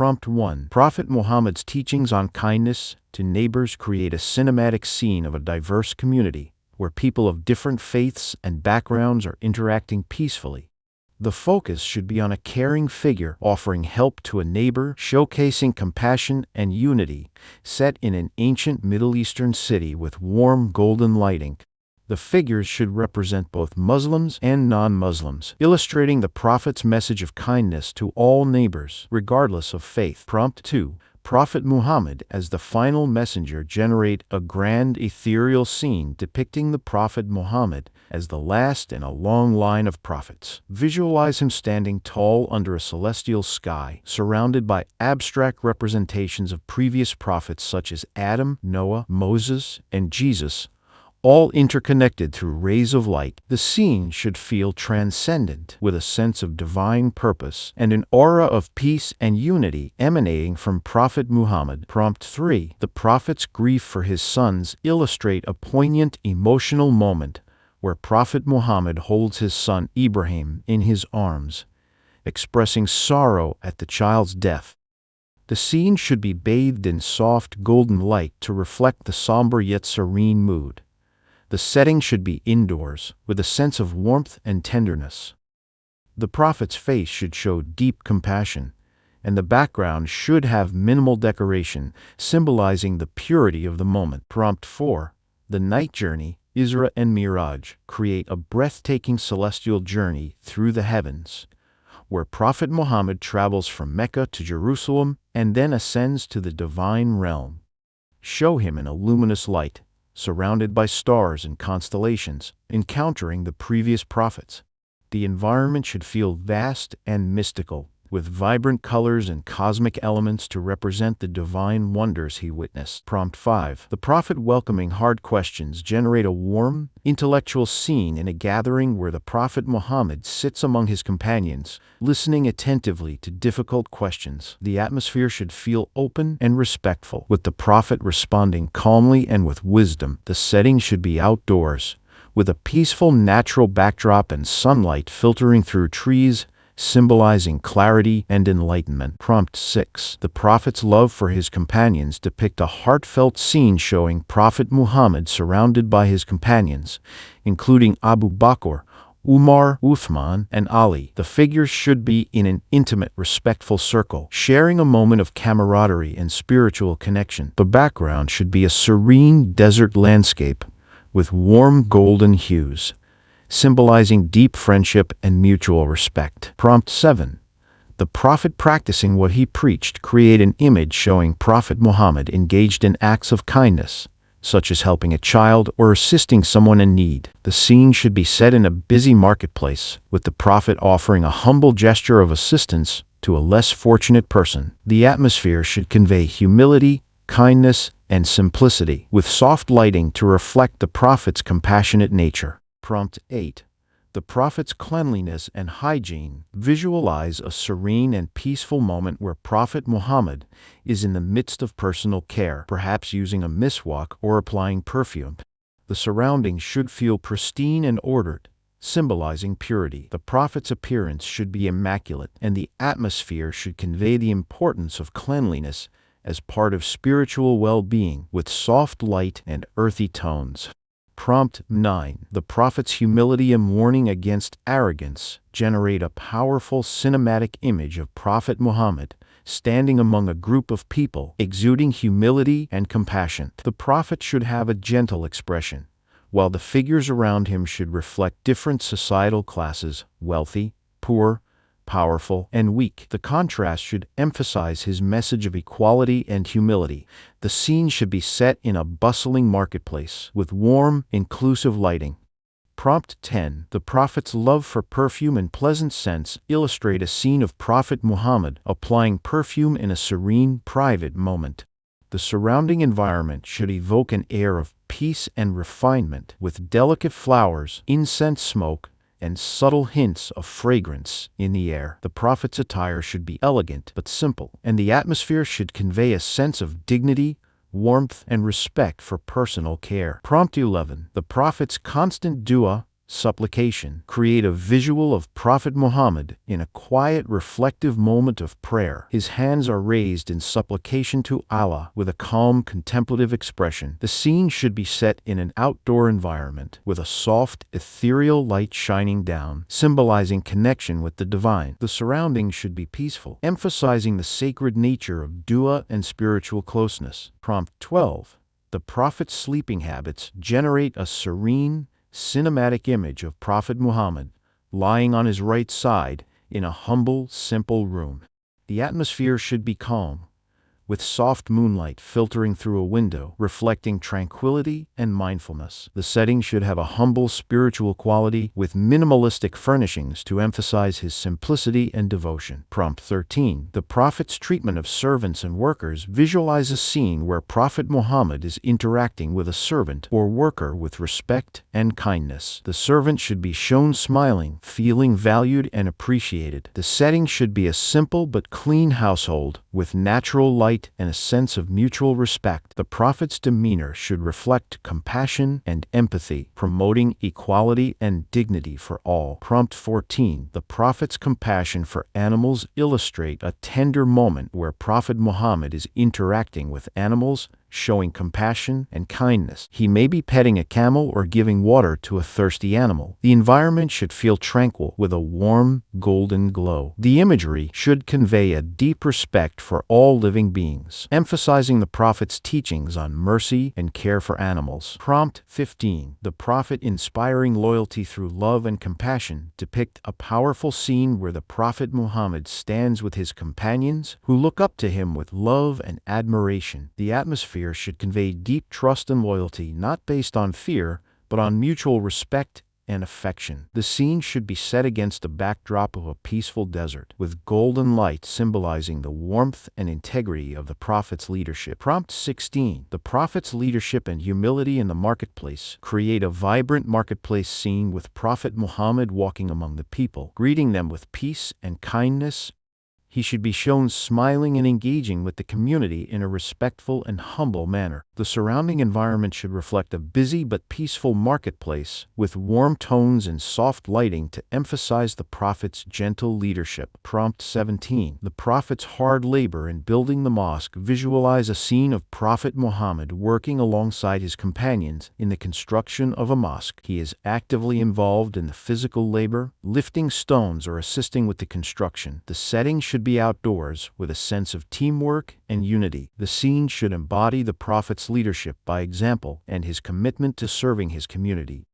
Prompt 1. Prophet Muhammad's teachings on kindness to neighbors create a cinematic scene of a diverse community where people of different faiths and backgrounds are interacting peacefully. The focus should be on a caring figure offering help to a neighbor, showcasing compassion and unity, set in an ancient Middle Eastern city with warm golden lighting. The figures should represent both Muslims and non-Muslims, illustrating the Prophet's message of kindness to all neighbors, regardless of faith. Prompt 2. Prophet Muhammad as the final messenger generate a grand ethereal scene depicting the Prophet Muhammad as the last in a long line of prophets. Visualize him standing tall under a celestial sky, surrounded by abstract representations of previous prophets such as Adam, Noah, Moses, and Jesus, all interconnected through rays of light. The scene should feel transcendent, with a sense of divine purpose and an aura of peace and unity emanating from Prophet Muhammad. Prompt 3. The Prophet's grief for his sons illustrate a poignant emotional moment where Prophet Muhammad holds his son Ibrahim in his arms, expressing sorrow at the child's death. The scene should be bathed in soft golden light to reflect the somber yet serene mood. The setting should be indoors, with a sense of warmth and tenderness. The Prophet's face should show deep compassion, and the background should have minimal decoration, symbolizing the purity of the moment. Prompt 4. The night journey, Isra and Miraj, create a breathtaking celestial journey through the heavens, where Prophet Muhammad travels from Mecca to Jerusalem and then ascends to the divine realm. Show him in a luminous light, surrounded by stars and constellations, encountering the previous prophets. The environment should feel vast and mystical, with vibrant colors and cosmic elements to represent the divine wonders he witnessed. Prompt 5. The Prophet welcoming hard questions generate a warm, intellectual scene in a gathering where the Prophet Muhammad sits among his companions, listening attentively to difficult questions. The atmosphere should feel open and respectful, with the Prophet responding calmly and with wisdom. The setting should be outdoors, with a peaceful natural backdrop and sunlight filtering through trees, symbolizing clarity and enlightenment. Prompt 6. The Prophet's love for his companions depict a heartfelt scene showing Prophet Muhammad surrounded by his companions, including Abu Bakr, Umar, Uthman, and Ali. The figures should be in an intimate, respectful circle, sharing a moment of camaraderie and spiritual connection. The background should be a serene desert landscape with warm golden hues, symbolizing deep friendship and mutual respect. Prompt 7. The Prophet practicing what he preached create an image showing Prophet Muhammad engaged in acts of kindness, such as helping a child or assisting someone in need. The scene should be set in a busy marketplace, with the Prophet offering a humble gesture of assistance to a less fortunate person. The atmosphere should convey humility, kindness, and simplicity, with soft lighting to reflect the Prophet's compassionate nature. Prompt 8. The Prophet's cleanliness and hygiene. Visualize a serene and peaceful moment where Prophet Muhammad is in the midst of personal care, perhaps using a miswak or applying perfume. The surroundings should feel pristine and ordered, symbolizing purity. The Prophet's appearance should be immaculate, and the atmosphere should convey the importance of cleanliness as part of spiritual well-being, with soft light and earthy tones. Prompt 9. The Prophet's humility and warning against arrogance generate a powerful cinematic image of Prophet Muhammad standing among a group of people, exuding humility and compassion. The Prophet should have a gentle expression, while the figures around him should reflect different societal classes: wealthy, poor, powerful, and weak. The contrast should emphasize his message of equality and humility. The scene should be set in a bustling marketplace, with warm, inclusive lighting. Prompt 10. The Prophet's love for perfume and pleasant scents illustrate a scene of Prophet Muhammad applying perfume in a serene, private moment. The surrounding environment should evoke an air of peace and refinement, with delicate flowers, incense smoke, and subtle hints of fragrance in the air. The Prophet's attire should be elegant but simple, and the atmosphere should convey a sense of dignity, warmth, and respect for personal care. Prompt 11. The Prophet's constant dua, supplication. Create a visual of Prophet Muhammad in a quiet, reflective moment of prayer. His hands are raised in supplication to Allah with a calm, contemplative expression. The scene should be set in an outdoor environment with a soft, ethereal light shining down, symbolizing connection with the divine. The surroundings should be peaceful, emphasizing the sacred nature of dua and spiritual closeness. Prompt 12. The Prophet's sleeping habits. Generate a serene, cinematic image of Prophet Muhammad lying on his right side in a humble, simple room. The atmosphere should be calm, with soft moonlight filtering through a window, reflecting tranquility and mindfulness. The setting should have a humble spiritual quality with minimalistic furnishings to emphasize his simplicity and devotion. Prompt 13. The Prophet's treatment of servants and workers. Visualize a scene where Prophet Muhammad is interacting with a servant or worker with respect and kindness. The servant should be shown smiling, feeling valued and appreciated. The setting should be a simple but clean household with natural light and a sense of mutual respect. The Prophet's demeanor should reflect compassion and empathy, promoting equality and dignity for all. Prompt 14. The Prophet's compassion for animals. Illustrate a tender moment where Prophet Muhammad is interacting with animals, showing compassion and kindness. He may be petting a camel or giving water to a thirsty animal. The environment should feel tranquil with a warm, golden glow. The imagery should convey a deep respect for all living beings, emphasizing the Prophet's teachings on mercy and care for animals. Prompt 15. The Prophet inspiring loyalty through love and compassion. Depict a powerful scene where the Prophet Muhammad stands with his companions who look up to him with love and admiration. The atmosphere should convey deep trust and loyalty, not based on fear, but on mutual respect and affection. The scene should be set against a backdrop of a peaceful desert, with golden light symbolizing the warmth and integrity of the Prophet's leadership. Prompt 16. The Prophet's leadership and humility in the marketplace. Create a vibrant marketplace scene with Prophet Muhammad walking among the people, greeting them with peace and kindness. He should be shown smiling and engaging with the community in a respectful and humble manner. The surrounding environment should reflect a busy but peaceful marketplace with warm tones and soft lighting to emphasize the Prophet's gentle leadership. Prompt 17. The Prophet's hard labor in building the mosque. Visualize a scene of Prophet Muhammad working alongside his companions in the construction of a mosque. He is actively involved in the physical labor, lifting stones or assisting with the construction. The setting should be outdoors with a sense of teamwork and unity. The scene should embody the Prophet's leadership by example and his commitment to serving his community.